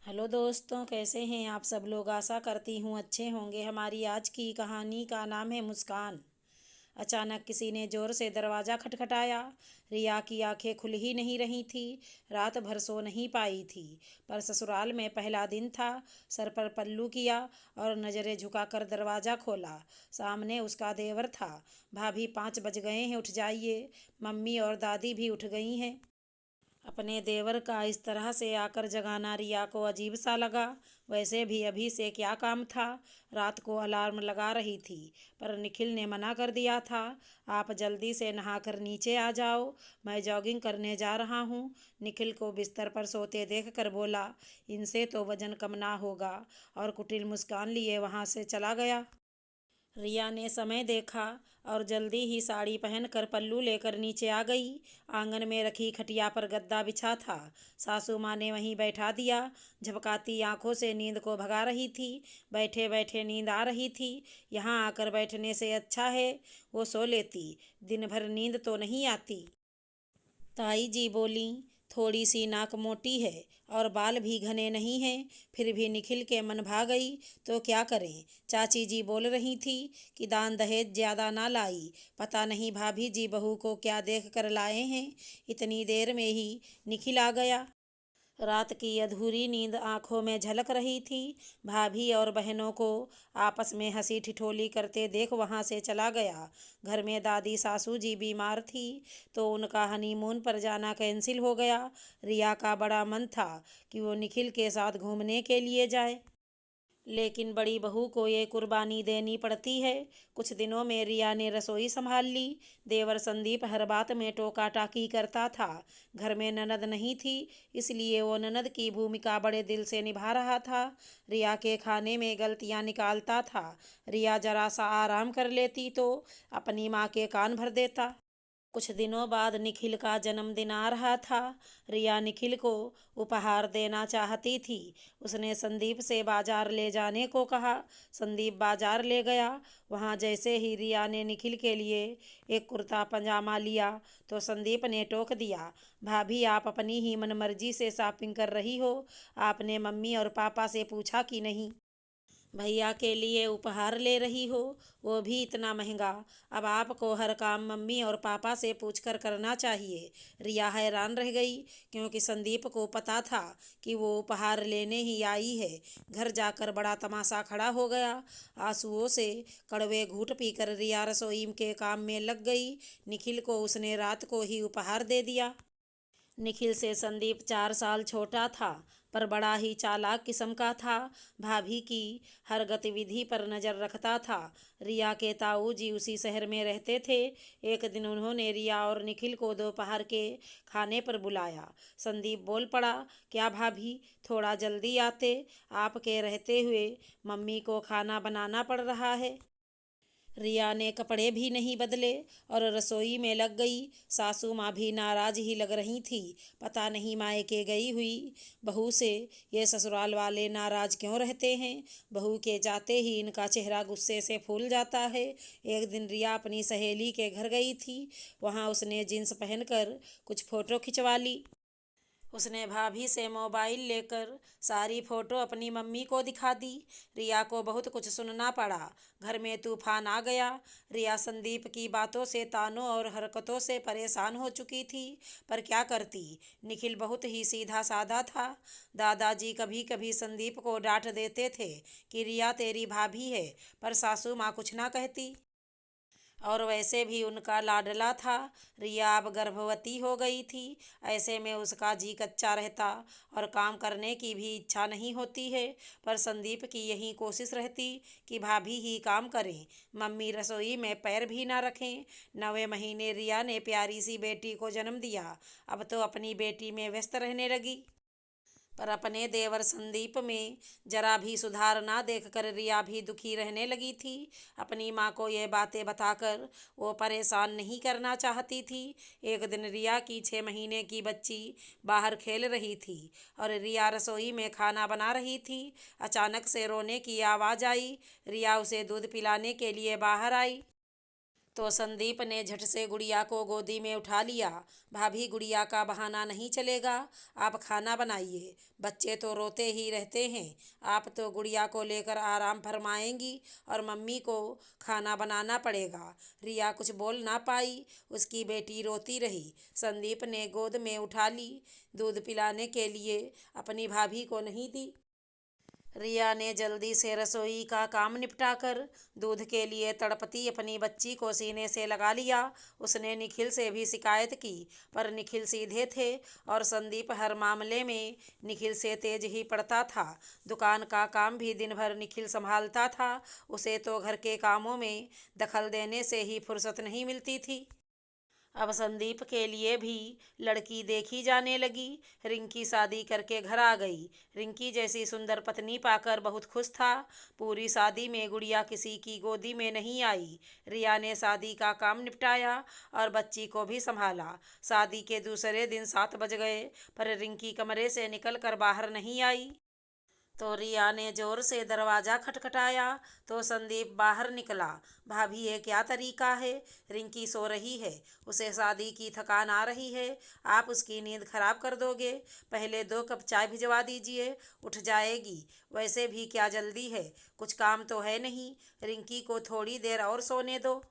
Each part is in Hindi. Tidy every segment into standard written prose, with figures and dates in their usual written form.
हेलो दोस्तों, कैसे हैं आप सब लोग। आशा करती हूँ अच्छे होंगे। हमारी आज की कहानी का नाम है मुस्कान। अचानक किसी ने ज़ोर से दरवाज़ा खटखटाया। रिया की आंखें खुल ही नहीं रही थी। रात भर सो नहीं पाई थी, पर ससुराल में पहला दिन था। सर पर पल्लू किया और नज़रें झुकाकर दरवाज़ा खोला। सामने उसका देवर था। भाभी, 5 बज गए हैं, उठ जाइए। मम्मी और दादी भी उठ गई हैं। अपने देवर का इस तरह से आकर जगाना रिया को अजीब सा लगा। वैसे भी अभी से क्या काम था। रात को अलार्म लगा रही थी, पर निखिल ने मना कर दिया था। आप जल्दी से नहाकर नीचे आ जाओ, मैं जॉगिंग करने जा रहा हूँ। निखिल को बिस्तर पर सोते देखकर बोला, इनसे तो वजन कम ना होगा, और कुटिल मुस्कान लिए वहाँ से चला गया। रिया ने समय देखा और जल्दी ही साड़ी पहनकर पल्लू लेकर नीचे आ गई। आंगन में रखी खटिया पर गद्दा बिछा था। सासू माँ ने वहीं बैठा दिया। झपकाती आंखों से नींद को भगा रही थी। बैठे बैठे नींद आ रही थी। यहाँ आकर बैठने से अच्छा है वो सो लेती, दिन भर नींद तो नहीं आती। ताई जी बोली, थोड़ी सी नाक मोटी है और बाल भी घने नहीं हैं। फिर भी निखिल के मन भा गई तो क्या करें। चाची जी बोल रही थी कि दान दहेज ज़्यादा ना लाई। पता नहीं भाभी जी बहू को क्या देख कर लाए हैं। इतनी देर में ही निखिल आ गया। रात की अधूरी नींद आंखों में झलक रही थी। भाभी और बहनों को आपस में हंसी ठिठोली करते देख वहां से चला गया। घर में दादी सासू जी बीमार थी, तो उनका हनीमून पर जाना कैंसिल हो गया। रिया का बड़ा मन था कि वो निखिल के साथ घूमने के लिए जाए, लेकिन बड़ी बहू को ये कुर्बानी देनी पड़ती है। कुछ दिनों में रिया ने रसोई संभाल ली। देवर संदीप हर बात में टोका टाकी करता था। घर में ननद नहीं थी, इसलिए वो ननद की भूमिका बड़े दिल से निभा रहा था। रिया के खाने में गलतियां निकालता था। रिया जरा सा आराम कर लेती तो अपनी माँ के कान भर देता। कुछ दिनों बाद निखिल का जन्मदिन आ रहा था। रिया निखिल को उपहार देना चाहती थी। उसने संदीप से बाजार ले जाने को कहा। संदीप बाजार ले गया। वहां जैसे ही रिया ने निखिल के लिए एक कुर्ता पजामा लिया, तो संदीप ने टोक दिया, भाभी आप अपनी ही मनमर्जी से शॉपिंग कर रही हो। आपने मम्मी और पापा से पूछा कि नहीं। भैया के लिए उपहार ले रही हो, वो भी इतना महंगा। अब आपको हर काम मम्मी और पापा से पूछकर करना चाहिए। रिया हैरान रह गई, क्योंकि संदीप को पता था कि वो उपहार लेने ही आई है। घर जाकर बड़ा तमाशा खड़ा हो गया। आंसुओं से कड़वे घूंट पीकर रिया रसोई के काम में लग गई। निखिल को उसने रात को ही उपहार दे दिया। निखिल से संदीप 4 साल छोटा था, पर बड़ा ही चालाक किस्म का था। भाभी की हर गतिविधि पर नज़र रखता था। रिया के ताऊ जी उसी शहर में रहते थे। एक दिन उन्होंने रिया और निखिल को दोपहर के खाने पर बुलाया। संदीप बोल पड़ा, क्या भाभी, थोड़ा जल्दी आते। आपके रहते हुए मम्मी को खाना बनाना पड़ रहा है। रिया ने कपड़े भी नहीं बदले और रसोई में लग गई। सासू माँ भी नाराज ही लग रही थी। पता नहीं मायके गई हुई बहू से ये ससुराल वाले नाराज क्यों रहते हैं। बहू के जाते ही इनका चेहरा गुस्से से फूल जाता है। एक दिन रिया अपनी सहेली के घर गई थी। वहाँ उसने जींस पहनकर कुछ फ़ोटो खिंचवा ली। उसने भाभी से मोबाइल लेकर सारी फोटो अपनी मम्मी को दिखा दी। रिया को बहुत कुछ सुनना पड़ा। घर में तूफान आ गया। रिया संदीप की बातों से, तानों और हरकतों से परेशान हो चुकी थी, पर क्या करती। निखिल बहुत ही सीधा साधा था। दादाजी कभी कभी संदीप को डांट देते थे कि रिया तेरी भाभी है, पर सासू माँ कुछ ना कहती। और वैसे भी उनका लाडला था। रिया अब गर्भवती हो गई थी। ऐसे में उसका जी कच्चा रहता और काम करने की भी इच्छा नहीं होती है। पर संदीप की यही कोशिश रहती कि भाभी ही काम करें, मम्मी रसोई में पैर भी ना रखें। 9वें महीने रिया ने प्यारी सी बेटी को जन्म दिया। अब तो अपनी बेटी में व्यस्त रहने लगी, पर अपने देवर संदीप में जरा भी सुधार ना देखकर रिया भी दुखी रहने लगी थी। अपनी माँ को ये बातें बताकर वो परेशान नहीं करना चाहती थी। एक दिन रिया की 6 महीने की बच्ची बाहर खेल रही थी और रिया रसोई में खाना बना रही थी। अचानक से रोने की आवाज़ आई। रिया उसे दूध पिलाने के लिए बाहर आई, तो संदीप ने झट से गुड़िया को गोदी में उठा लिया। भाभी, गुड़िया का बहाना नहीं चलेगा, आप खाना बनाइए। बच्चे तो रोते ही रहते हैं, आप तो गुड़िया को लेकर आराम फरमाएंगी और मम्मी को खाना बनाना पड़ेगा। रिया कुछ बोल ना पाई, उसकी बेटी रोती रही। संदीप ने गोद में उठा ली, दूध पिलाने के लिए अपनी भाभी को नहीं दी। रिया ने जल्दी से रसोई का काम निपटाकर दूध के लिए तड़पती अपनी बच्ची को सीने से लगा लिया। उसने निखिल से भी शिकायत की, पर निखिल सीधे थे और संदीप हर मामले में निखिल से तेज ही पड़ता था। दुकान का काम भी दिन भर निखिल संभालता था, उसे तो घर के कामों में दखल देने से ही फुर्सत नहीं मिलती थी। अब संदीप के लिए भी लड़की देखी जाने लगी। रिंकी शादी करके घर आ गई। रिंकी जैसी सुंदर पत्नी पाकर बहुत खुश था। पूरी शादी में गुड़िया किसी की गोदी में नहीं आई। रिया ने शादी का काम निपटाया और बच्ची को भी संभाला। शादी के दूसरे दिन 7 बज गए, पर रिंकी कमरे से निकल कर बाहर नहीं आई। तो रिया ने जोर से दरवाज़ा खटखटाया तो संदीप बाहर निकला। भाभी, ये क्या तरीका है? रिंकी सो रही है, उसे शादी की थकान आ रही है, आप उसकी नींद खराब कर दोगे। पहले 2 कप चाय भिजवा दीजिए, उठ जाएगी। वैसे भी क्या जल्दी है, कुछ काम तो है नहीं, रिंकी को थोड़ी देर और सोने दो।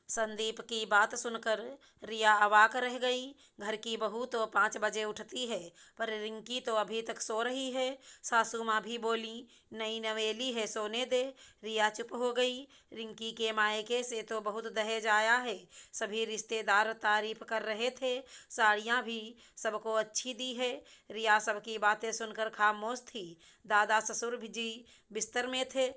संदीप की बात सुनकर रिया अवाक रह गई। घर की बहू तो 5 बजे उठती है, पर रिंकी तो अभी तक सो रही है। सासू माँ भी बोली, नई नवेली है, सोने दे। रिया चुप हो गई। रिंकी के मायके से तो बहुत दहेज आया है, सभी रिश्तेदार तारीफ कर रहे थे, साड़ियाँ भी सबको अच्छी दी है। रिया सबकी बातें सुनकर खामोश थी। दादा ससुर भी जी बिस्तर में थे,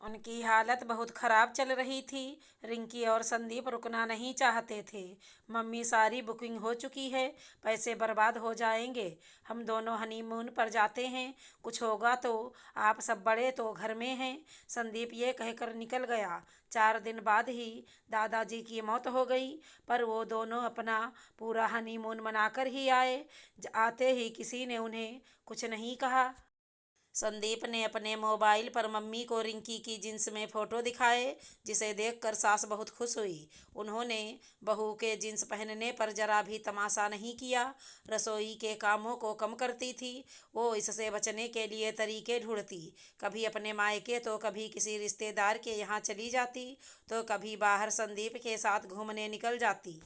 उनकी हालत बहुत ख़राब चल रही थी। रिंकी और संदीप रुकना नहीं चाहते थे। मम्मी, सारी बुकिंग हो चुकी है, पैसे बर्बाद हो जाएंगे, हम दोनों हनीमून पर जाते हैं, कुछ होगा तो आप सब बड़े तो घर में हैं। संदीप ये कहकर निकल गया। 4 दिन बाद ही दादाजी की मौत हो गई, पर वो दोनों अपना पूरा हनीमून मनाकर ही आए। आते ही किसी ने उन्हें कुछ नहीं कहा। संदीप ने अपने मोबाइल पर मम्मी को रिंकी की जींस में फ़ोटो दिखाए, जिसे देखकर सास बहुत खुश हुई। उन्होंने बहू के जींस पहनने पर जरा भी तमाशा नहीं किया। रसोई के कामों को कम करती थी। वो इससे बचने के लिए तरीके ढूंढती, कभी अपने मायके तो कभी किसी रिश्तेदार के यहाँ चली जाती, तो कभी बाहर संदीप के साथ घूमने निकल जाती।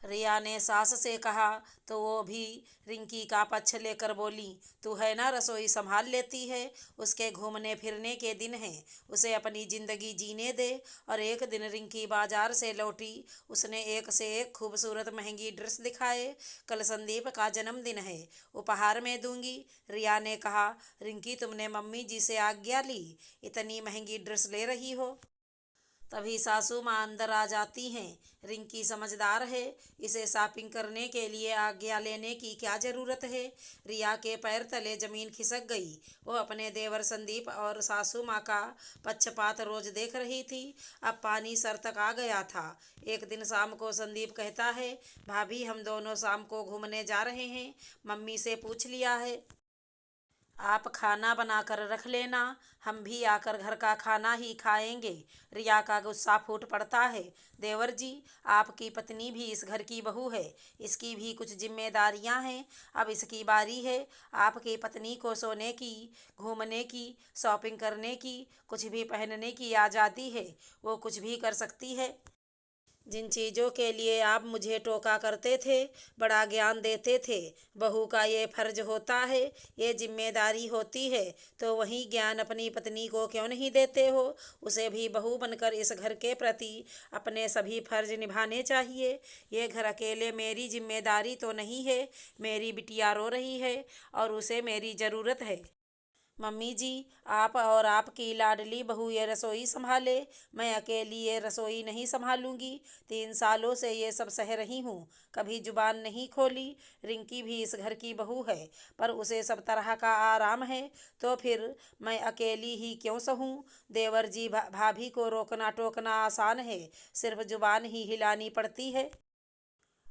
रिया ने सास से कहा तो वो भी रिंकी का पक्ष लेकर बोली, तू है ना, रसोई संभाल लेती है, उसके घूमने फिरने के दिन हैं, उसे अपनी ज़िंदगी जीने दे। और एक दिन रिंकी बाजार से लौटी, उसने एक से एक खूबसूरत महंगी ड्रेस दिखाए। कल संदीप का जन्मदिन है, उपहार में दूंगी। रिया ने कहा, रिंकी, तुमने मम्मी जी से आज्ञा ली, इतनी महंगी ड्रेस ले रही हो? तभी सासू माँ अंदर आ जाती हैं। रिंकी समझदार है, इसे शॉपिंग करने के लिए आज्ञा लेने की क्या ज़रूरत है। रिया के पैर तले ज़मीन खिसक गई। वो अपने देवर संदीप और सासू माँ का पक्षपात रोज देख रही थी। अब पानी सर तक आ गया था। एक दिन शाम को संदीप कहता है, भाभी, हम दोनों शाम को घूमने जा रहे हैं, मम्मी से पूछ लिया है, आप खाना बनाकर रख लेना, हम भी आकर घर का खाना ही खाएंगे। रिया का गुस्सा फूट पड़ता है। देवर जी, आपकी पत्नी भी इस घर की बहू है, इसकी भी कुछ जिम्मेदारियां हैं। अब इसकी बारी है। आपकी पत्नी को सोने की, घूमने की, शॉपिंग करने की, कुछ भी पहनने की आज़ादी है, वो कुछ भी कर सकती है। जिन चीज़ों के लिए आप मुझे टोका करते थे, बड़ा ज्ञान देते थे, बहू का ये फर्ज होता है, ये जिम्मेदारी होती है, तो वही ज्ञान अपनी पत्नी को क्यों नहीं देते हो? उसे भी बहू बनकर इस घर के प्रति अपने सभी फर्ज निभाने चाहिए। ये घर अकेले मेरी जिम्मेदारी तो नहीं है, मेरी बिटिया रो रही है और उसे मेरी ज़रूरत है। मम्मी जी, आप और आपकी लाडली बहू ये रसोई संभाले, मैं अकेली ये रसोई नहीं संभालूंगी। 3 सालों से ये सब सह रही हूँ, कभी जुबान नहीं खोली। रिंकी भी इस घर की बहू है, पर उसे सब तरह का आराम है, तो फिर मैं अकेली ही क्यों सहूँ? देवर जी, भाभी को रोकना टोकना आसान है, सिर्फ जुबान ही हिलानी पड़ती है।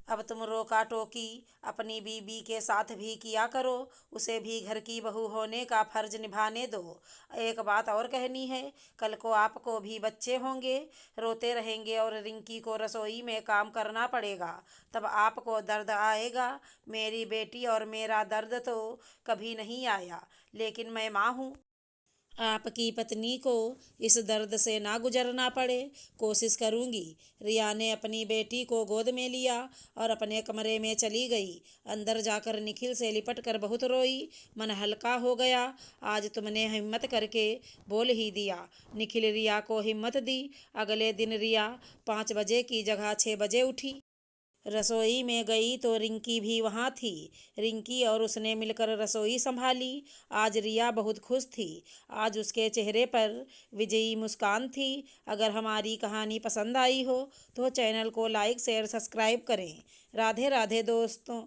अब तुम रोका टोकी अपनी बीबी के साथ भी किया करो, उसे भी घर की बहू होने का फर्ज निभाने दो। एक बात और कहनी है, कल को आपको भी बच्चे होंगे, रोते रहेंगे और रिंकी को रसोई में काम करना पड़ेगा, तब आपको दर्द आएगा। मेरी बेटी और मेरा दर्द तो कभी नहीं आया, लेकिन मैं माँ हूँ। आपकी पत्नी को इस दर्द से ना गुजरना पड़े, कोशिश करूंगी। रिया ने अपनी बेटी को गोद में लिया और अपने कमरे में चली गई। अंदर जाकर निखिल से लिपट कर बहुत रोई। मन हल्का हो गया। आज तुमने हिम्मत करके बोल ही दिया। निखिल रिया को हिम्मत दी। अगले दिन रिया 5 बजे की जगह 6 बजे उठी। रसोई में गई तो रिंकी भी वहाँ थी। रिंकी और उसने मिलकर रसोई संभाली। आज रिया बहुत खुश थी। आज उसके चेहरे पर विजयी मुस्कान थी। अगर हमारी कहानी पसंद आई हो तो चैनल को लाइक शेयर सब्सक्राइब करें। राधे राधे दोस्तों।